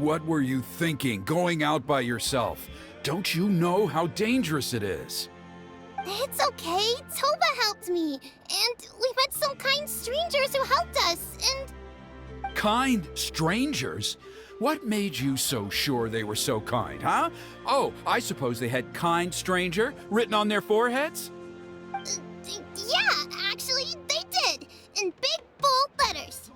what were you thinking, going out by yourself? Don't you know how dangerous it is? It's okay. Toba helped me. And we met some kind strangers who helped us, and... Kind strangers? What made you so sure they were so kind, huh? Oh, I suppose they had "kind stranger" written on their foreheads? Yeah, actually, they did. In big, bold letters.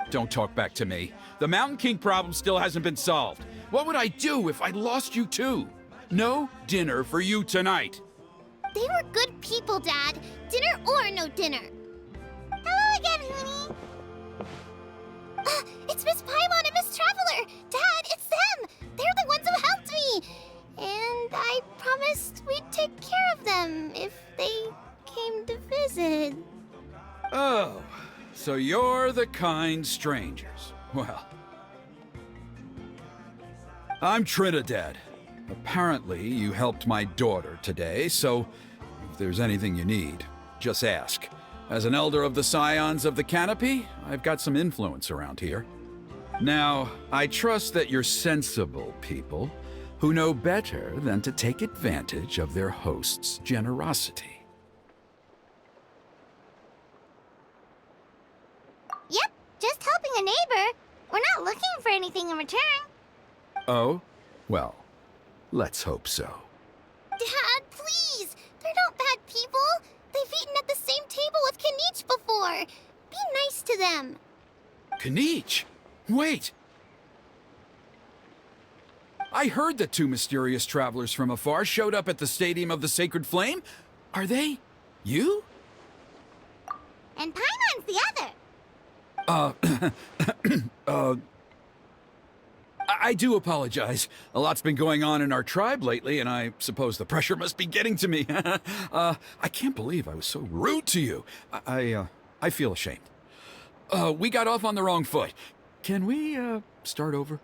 Don't talk back to me. The Mountain King problem still hasn't been solved. What would I do if I lost you too? No dinner for you tonight. They were good people, Dad. Dinner or no dinner. Hello again, Huni. It's Miss Paimon and Miss Traveler. Dad, it's them. They're the ones who helped me. And I promised we'd take care of them if they came to visit. Oh, so you're the kind strangers. Well, I'm Trinidad. Apparently, you helped my daughter today, so if there's anything you need, just ask. As an elder of the Scions of the Canopy, I've got some influence around here. Now, I trust that you're sensible people who know better than to take advantage of their host's generosity. Yep, just helping a neighbor. We're not looking for anything in return. Oh? Well, let's hope so. Dad, please! They're not bad people. They've eaten at the same table with Kanich before. Be nice to them. Kanich? Wait! I heard that two mysterious travelers from afar showed up at the Stadium of the Sacred Flame. Are they you? And Paimon's the other. I do apologize. A lot's been going on in our tribe lately, and I suppose the pressure must be getting to me. I can't believe I was so rude to you. I feel ashamed. We got off on the wrong foot. Can we, start over?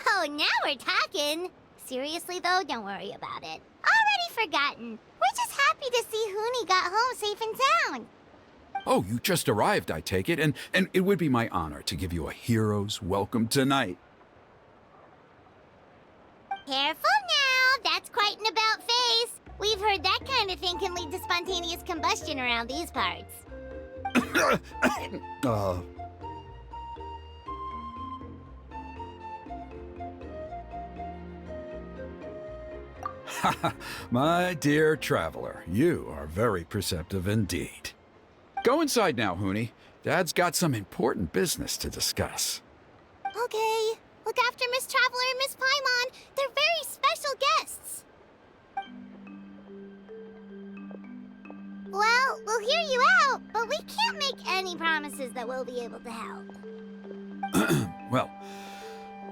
Oh, now we're talking. Seriously, though, don't worry about it. Already forgotten. We're just happy to see Huni got home safe and sound. Oh, you just arrived, I take it, and it would be my honor to give you a hero's welcome tonight. Careful now, that's quite an about face. We've heard that kind of thing can lead to spontaneous combustion around these parts. My dear traveler, you are very perceptive indeed. Go inside now, Huni. Dad's got some important business to discuss. Okay. Look after Miss Traveler and Miss Paimon. They're very special guests. Well, we'll hear you out, but we can't make any promises that we'll be able to help. Well,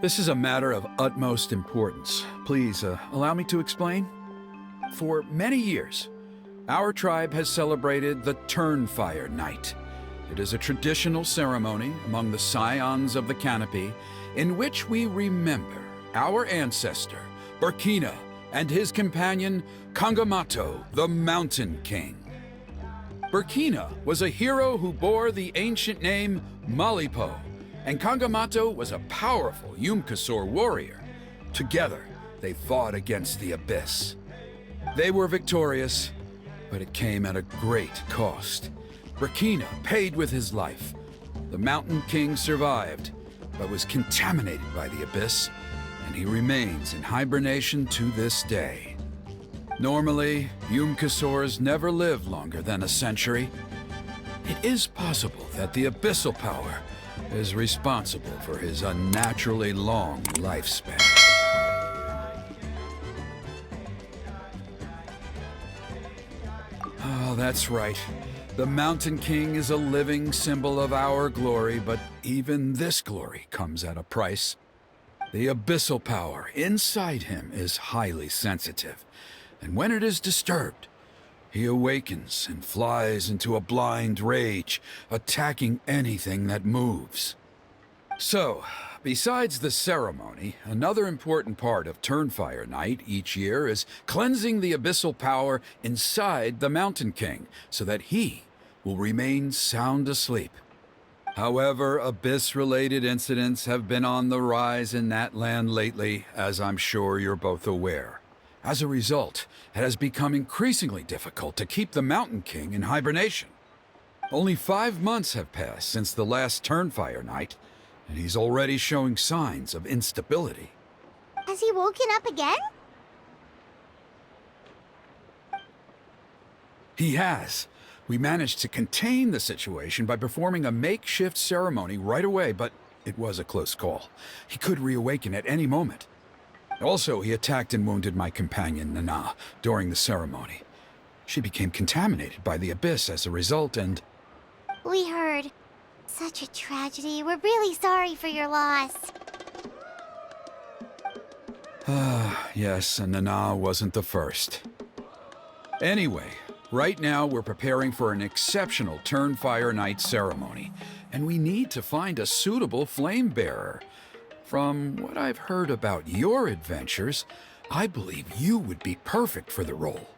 this is a matter of utmost importance. Please, allow me to explain. For many years, our tribe has celebrated the Turnfire Night. It is a traditional ceremony among the Scions of the Canopy in which we remember our ancestor, Burkina, and his companion, Kangamato, the Mountain King. Burkina was a hero who bore the ancient name Malipo, and Kangamato was a powerful Yumkasor warrior. Together, they fought against the Abyss. They were victorious, but it came at a great cost. Burkina paid with his life. The Mountain King survived, but was contaminated by the Abyss, and he remains in hibernation to this day. Normally, Yumkasors never live longer than a century. It is possible that the Abyssal power is responsible for his unnaturally long lifespan. Oh, that's right. The Mountain King is a living symbol of our glory, but even this glory comes at a price. The abyssal power inside him is highly sensitive, and when it is disturbed, he awakens and flies into a blind rage, attacking anything that moves. So, besides the ceremony, another important part of Turnfire Night each year is cleansing the abyssal power inside the Mountain King so that he will remain sound asleep. However, Abyss-related incidents have been on the rise in that land lately, as I'm sure you're both aware. As a result, it has become increasingly difficult to keep the Mountain King in hibernation. Only 5 months have passed since the last Turnfire night, and he's already showing signs of instability. Has he woken up again? He has. We managed to contain the situation by performing a makeshift ceremony right away, but it was a close call. He could reawaken at any moment. Also, he attacked and wounded my companion, Nana, during the ceremony. She became contaminated by the Abyss as a result, and... We heard. Such a tragedy. We're really sorry for your loss. Yes, and Nana wasn't the first. Anyway, right now we're preparing for an exceptional Turnfire Night ceremony, and we need to find a suitable flame bearer. From what I've heard about your adventures, I believe you would be perfect for the role.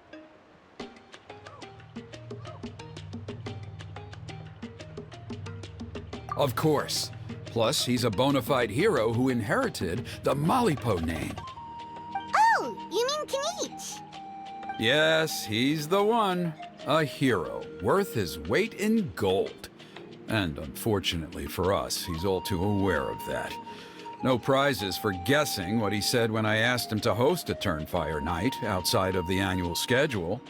Of course. Plus, he's a bona fide hero who inherited the Malipo name. Oh, you mean Kinich? Yes, he's the one. A hero, worth his weight in gold. And unfortunately for us, he's all too aware of that. No prizes for guessing what he said when I asked him to host a Turnfire night outside of the annual schedule.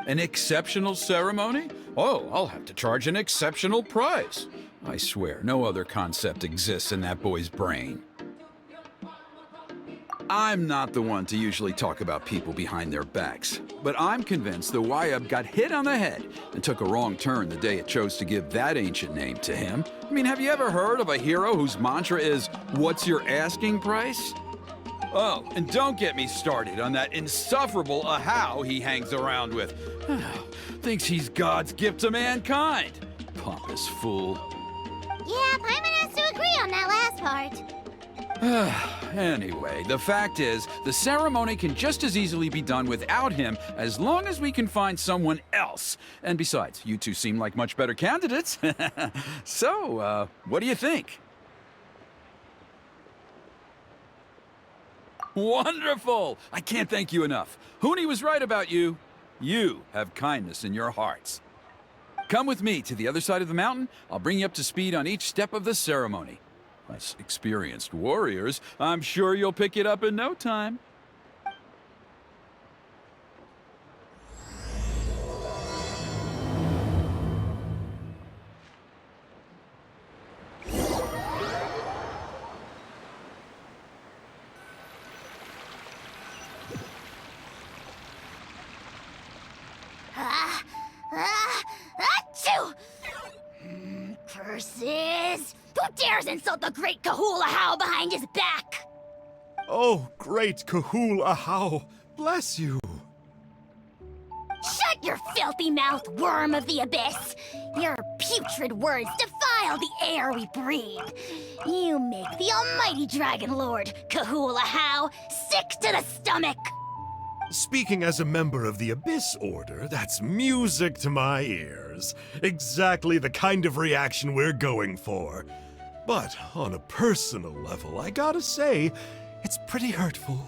An exceptional ceremony? Oh, I'll have to charge an exceptional price. I swear, no other concept exists in that boy's brain. I'm not the one to usually talk about people behind their backs, but I'm convinced the Wyab got hit on the head and took a wrong turn the day it chose to give that ancient name to him. I mean, have you ever heard of a hero whose mantra is, "What's your asking price?" Oh, and don't get me started on that insufferable Ahau he hangs around with. Thinks he's God's gift to mankind. Pompous fool. Yeah, Paimon has to agree on that last part. Anyway, the fact is, the ceremony can just as easily be done without him as long as we can find someone else. And besides, you two seem like much better candidates. So, what do you think? Wonderful! I can't thank you enough. Huni was right about you. You have kindness in your hearts. Come with me to the other side of the mountain. I'll bring you up to speed on each step of the ceremony. As experienced warriors, I'm sure you'll pick it up in no time. Achoo! Curses! Who dares insult the great Kepahlawanan behind his back? Oh, great Kepahlawanan, bless you. Shut your filthy mouth, worm of the abyss! Your putrid words defile the air we breathe. You make the almighty Dragon Lord, Kepahlawanan, sick to the stomach! Speaking as a member of the Abyss Order, that's music to my ears. Exactly the kind of reaction we're going for. But on a personal level, I gotta say, it's pretty hurtful.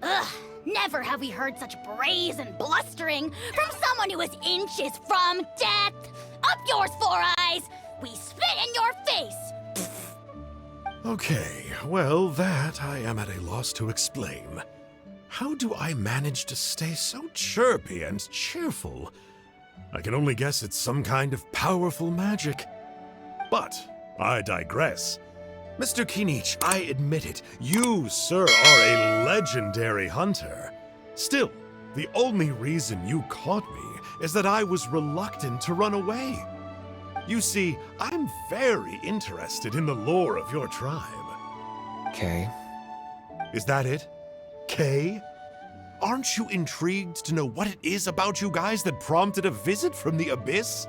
Ugh, never have we heard such brazen blustering from someone who is inches from death! Up yours, Four Eyes! We spit in your face! Okay, well, that I am at a loss to explain. How do I manage to stay so chirpy and cheerful? I can only guess it's some kind of powerful magic. But I digress. Mr. Kinich, I admit it, you, sir, are a legendary hunter. Still, the only reason you caught me is that I was reluctant to run away. You see, I'm very interested in the lore of your tribe. Okay. Is that it? Kay? Aren't you intrigued to know what it is about you guys that prompted a visit from the Abyss?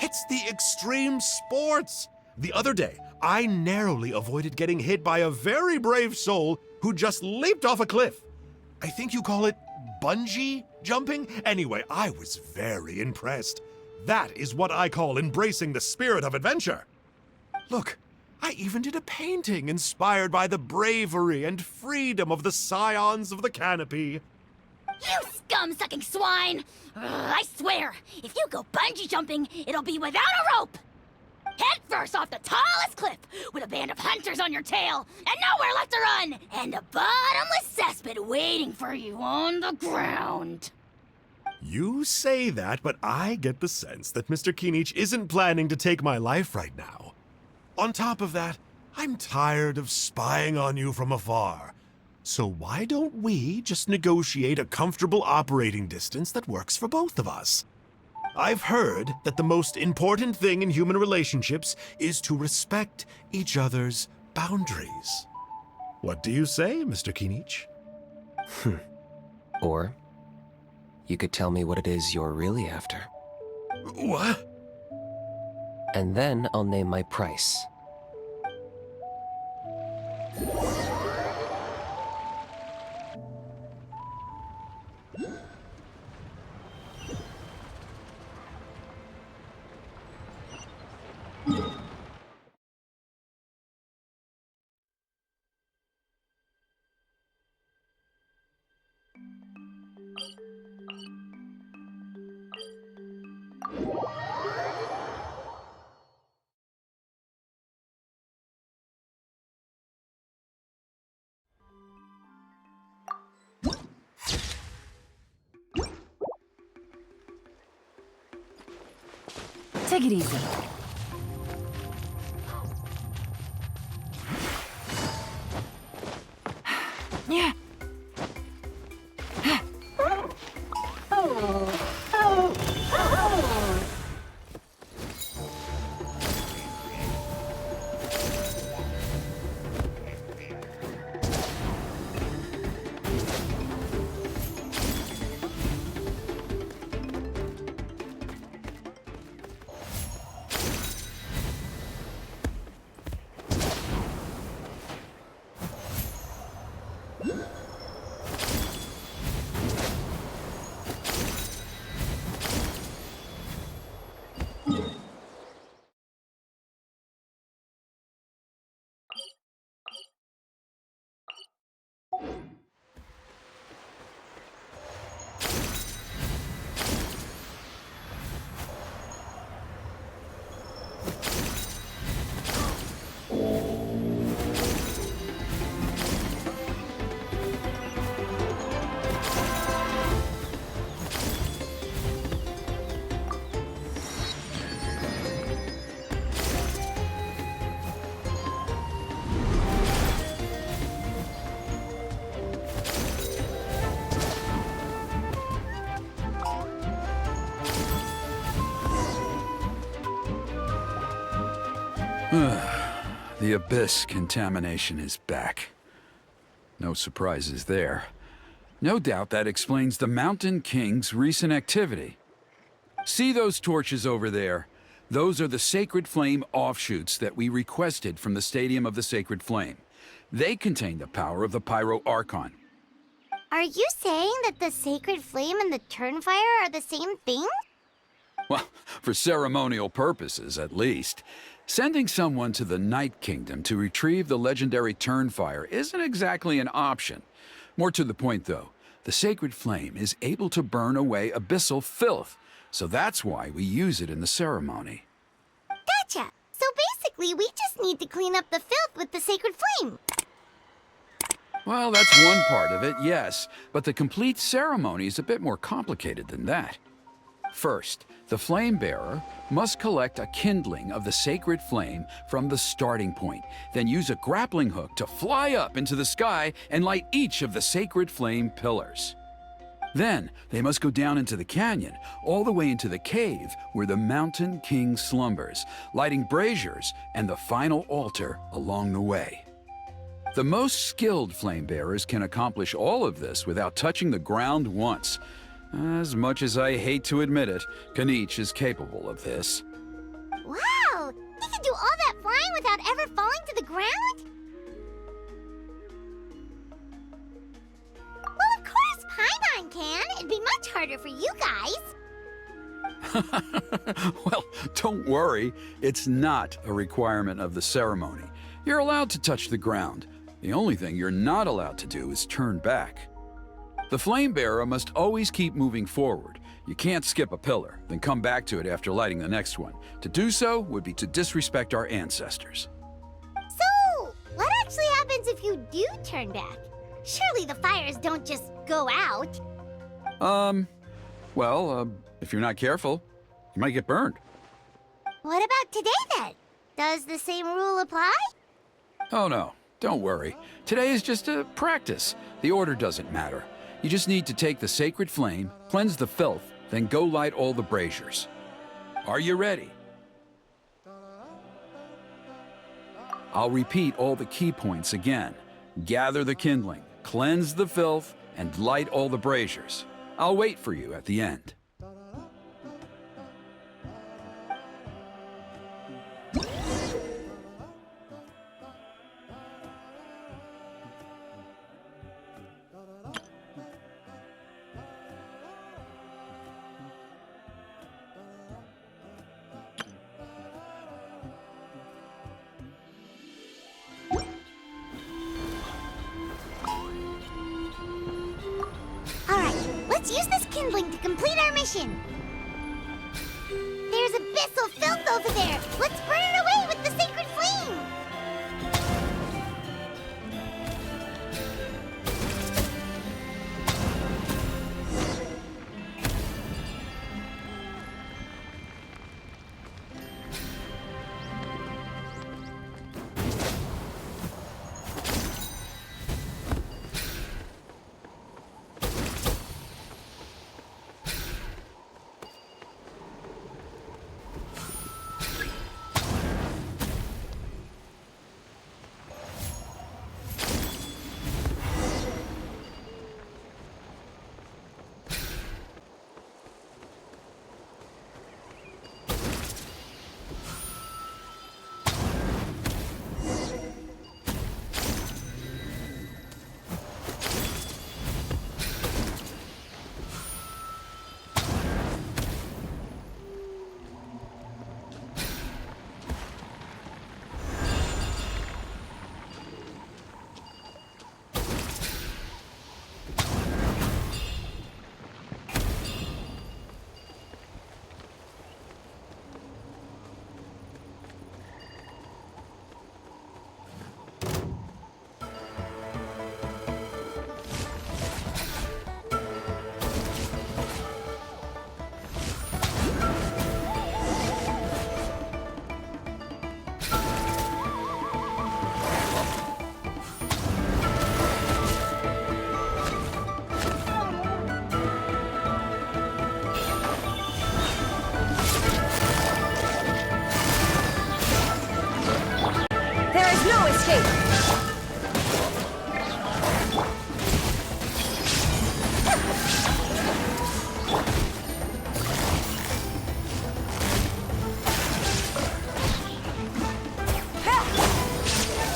It's the extreme sports! The other day, I narrowly avoided getting hit by a very brave soul who just leaped off a cliff. I think you call it bungee jumping? Anyway, I was very impressed. That is what I call embracing the spirit of adventure. Look, I even did a painting inspired by the bravery and freedom of the scions of the canopy. You scum-sucking swine! I swear, if you go bungee jumping, it'll be without a rope! Head first off the tallest cliff, with a band of hunters on your tail, and nowhere left to run, and a bottomless cesspit waiting for you on the ground. You say that, but I get the sense that Mr. Kinich isn't planning to take my life right now. On top of that, I'm tired of spying on you from afar. So why don't we just negotiate a comfortable operating distance that works for both of us? I've heard that the most important thing in human relationships is to respect each other's boundaries. What do you say, Mr. Kinich? Or you could tell me what it is you're really after. What? And then I'll name my price. Take it easy. Yeah. The Abyss contamination is back. No surprises there. No doubt that explains the Mountain King's recent activity. See those torches over there? Those are the Sacred Flame offshoots that we requested from the Stadium of the Sacred Flame. They contain the power of the Pyro Archon. Are you saying that the Sacred Flame and the Turnfire are the same thing? Well, for ceremonial purposes, at least. Sending someone to the Night Kingdom to retrieve the legendary Turnfire isn't exactly an option. More to the point, though, the Sacred Flame is able to burn away abyssal filth, so that's why we use it in the ceremony. Gotcha! So basically, we just need to clean up the filth with the Sacred Flame. Well, that's one part of it, yes, but the complete ceremony is a bit more complicated than that. First, the flame bearer must collect a kindling of the sacred flame from the starting point, then use a grappling hook to fly up into the sky and light each of the sacred flame pillars. Then, they must go down into the canyon, all the way into the cave where the Mountain King slumbers, lighting braziers and the final altar along the way. The most skilled flame bearers can accomplish all of this without touching the ground once. As much as I hate to admit it, Kinich is capable of this. Wow! He can do all that flying without ever falling to the ground? Well, of course Paimon can! it'd be much harder for you guys. Well, don't worry. It's not a requirement of the ceremony. You're allowed to touch the ground. The only thing you're not allowed to do is turn back. The flame bearer must always keep moving forward. You can't skip a pillar, then come back to it after lighting the next one. To do so would be to disrespect our ancestors. So, what actually happens if you do turn back? Surely the fires don't just go out. If you're not careful, you might get burned. What about today then? Does the same rule apply? Oh no, don't worry. Today is just a practice. The order doesn't matter. You just need to take the sacred flame, cleanse the filth, then go light all the braziers. Are you ready? I'll repeat all the key points again. Gather the kindling, cleanse the filth, and light all the braziers. I'll wait for you at the end. Let's use this kindling to complete our mission. There's abyssal filth over there. Let's burn it away with the sacred flame.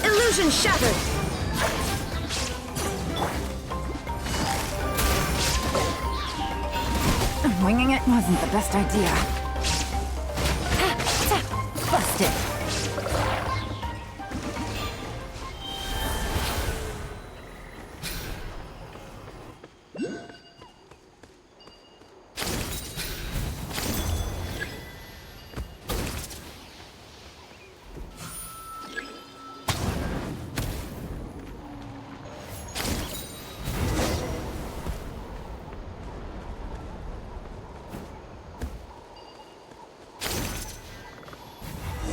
Illusion shattered! Winging it wasn't the best idea. Busted!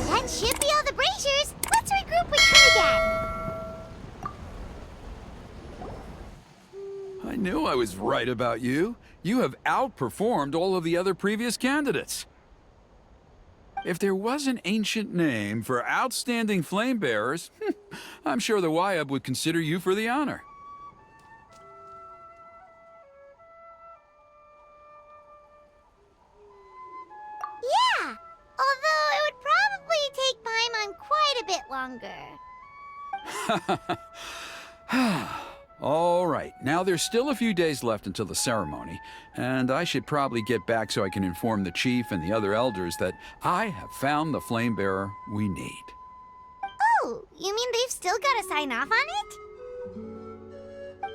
That should be all the braziers. Let's regroup with Kurgan. I knew I was right about you. You have outperformed all of the other previous candidates. If there was an ancient name for outstanding flame bearers, I'm sure the Wyab would consider you for the honor. Yeah, although it would probably take Paimon quite a bit longer. All right, now there's still a few days left until the ceremony, and I should probably get back so I can inform the chief and the other elders that I have found the flame bearer we need. Oh, you mean they've still got to sign off on it?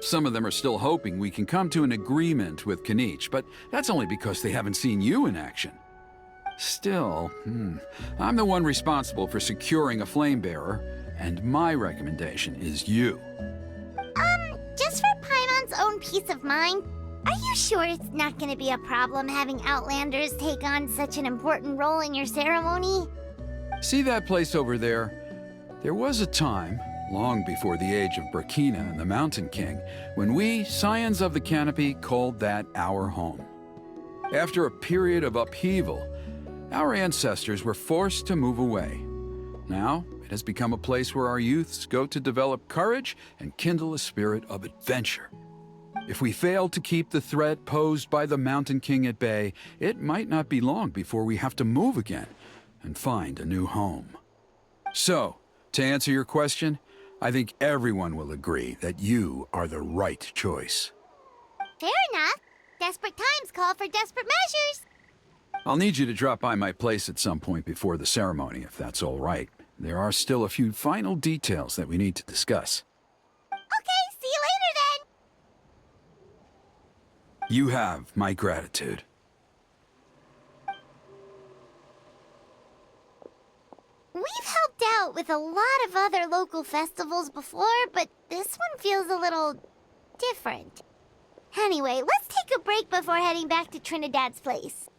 Some of them are still hoping we can come to an agreement with Kanich, but that's only because they haven't seen you in action. Still, I'm the one responsible for securing a flame bearer, and my recommendation is you. Just for Paimon's own peace of mind, are you sure it's not going to be a problem having Outlanders take on such an important role in your ceremony? See that place over there? There was a time, long before the age of Burkina and the Mountain King, when we, Scions of the Canopy, called that our home. After a period of upheaval, our ancestors were forced to move away. Now, it has become a place where our youths go to develop courage and kindle a spirit of adventure. If we fail to keep the threat posed by the Mountain King at bay, it might not be long before we have to move again and find a new home. So, to answer your question, I think everyone will agree that you are the right choice. Fair enough. Desperate times call for desperate measures. I'll need you to drop by my place at some point before the ceremony, if that's all right. There are still a few final details that we need to discuss. Okay, see you later then. You have my gratitude. We've helped out with a lot of other local festivals before, but this one feels a little different. Anyway, let's take a break before heading back to Trinidad's place.